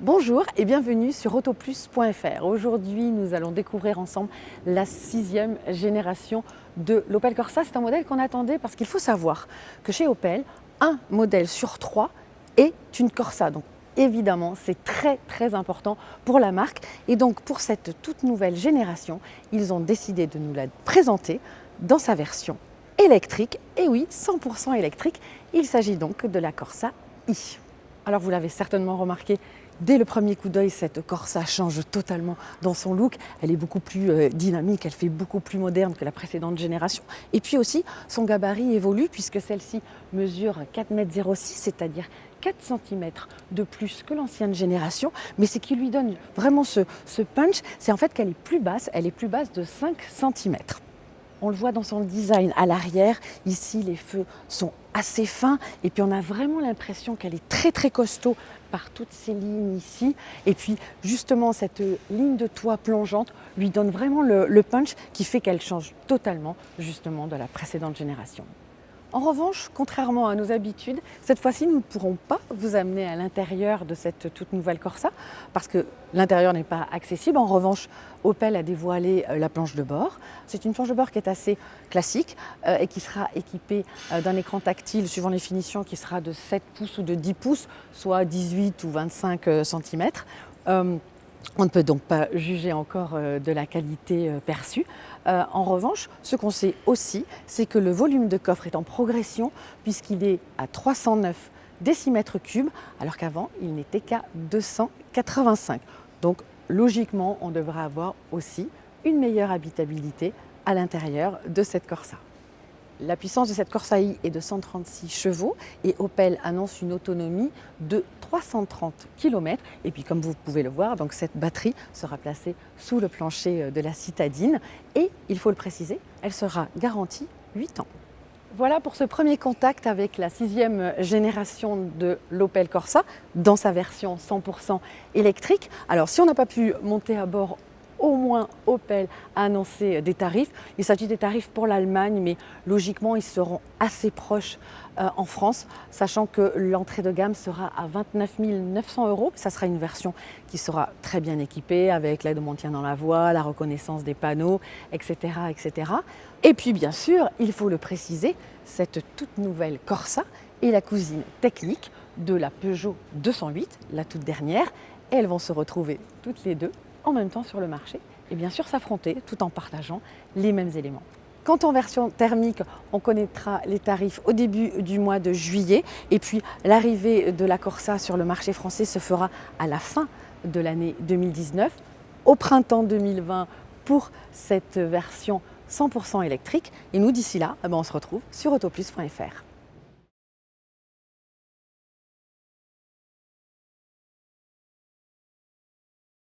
Bonjour et bienvenue sur autoplus.fr. Aujourd'hui, nous allons découvrir ensemble la 6e génération de l'Opel Corsa. C'est un modèle qu'on attendait parce qu'il faut savoir que chez Opel, un modèle sur 3 est une Corsa. Donc évidemment, c'est très important pour la marque. Et donc pour cette toute nouvelle génération, ils ont décidé de nous la présenter dans sa version électrique. Et oui, 100% électrique. Il s'agit donc de la Corsa i. Alors vous l'avez certainement remarqué, dès le premier coup d'œil, cette Corsa change totalement dans son look. Elle est beaucoup plus dynamique, elle fait beaucoup plus moderne que la précédente génération. Et puis aussi, son gabarit évolue puisque celle-ci mesure 4,06 m, c'est-à-dire 4 cm de plus que l'ancienne génération. Mais ce qui lui donne vraiment ce punch, c'est en fait qu'elle est plus basse, elle est plus basse de 5 cm. On le voit dans son design à l'arrière. Ici, les feux sont assez fins et puis on a vraiment l'impression qu'elle est très costaud par toutes ces lignes ici. Et puis justement, cette ligne de toit plongeante lui donne vraiment le punch qui fait qu'elle change totalement justement de la précédente génération. En revanche, contrairement à nos habitudes, cette fois-ci, nous ne pourrons pas vous amener à l'intérieur de cette toute nouvelle Corsa parce que l'intérieur n'est pas accessible. En revanche, Opel a dévoilé la planche de bord. C'est une planche de bord qui est assez classique et qui sera équipée d'un écran tactile suivant les finitions qui sera de 7 pouces ou de 10 pouces, soit 18 ou 25 cm. On ne peut donc pas juger encore de la qualité perçue. En revanche, ce qu'on sait aussi, c'est que le volume de coffre est en progression puisqu'il est à 309 décimètres cubes, alors qu'avant, il n'était qu'à 285. Donc logiquement, on devrait avoir aussi une meilleure habitabilité à l'intérieur de cette Corsa. La puissance de cette Corsa i est de 136 chevaux et Opel annonce une autonomie de 330 km. Et puis comme vous pouvez le voir, donc cette batterie sera placée sous le plancher de la citadine et, il faut le préciser, elle sera garantie 8 ans. Voilà pour ce premier contact avec la 6e génération de l'Opel Corsa dans sa version 100% électrique. Alors si on n'a pas pu monter à bord, au moins Opel a annoncé des tarifs. Il s'agit des tarifs pour l'Allemagne, mais logiquement ils seront assez proches en France, sachant que l'entrée de gamme sera à 29 900 €. Ça sera une version qui sera très bien équipée avec l'aide au maintien dans la voie, la reconnaissance des panneaux, etc., etc. Et puis bien sûr, il faut le préciser, cette toute nouvelle Corsa est la cousine technique de la Peugeot 208, la toute dernière, et elles vont se retrouver toutes les deux en même temps sur le marché et bien sûr s'affronter tout en partageant les mêmes éléments. Quant en version thermique, on connaîtra les tarifs au début du mois de juillet et puis l'arrivée de la Corsa sur le marché français se fera à la fin de l'année 2019, au printemps 2020 pour cette version 100% électrique. Et nous d'ici là, on se retrouve sur autoplus.fr.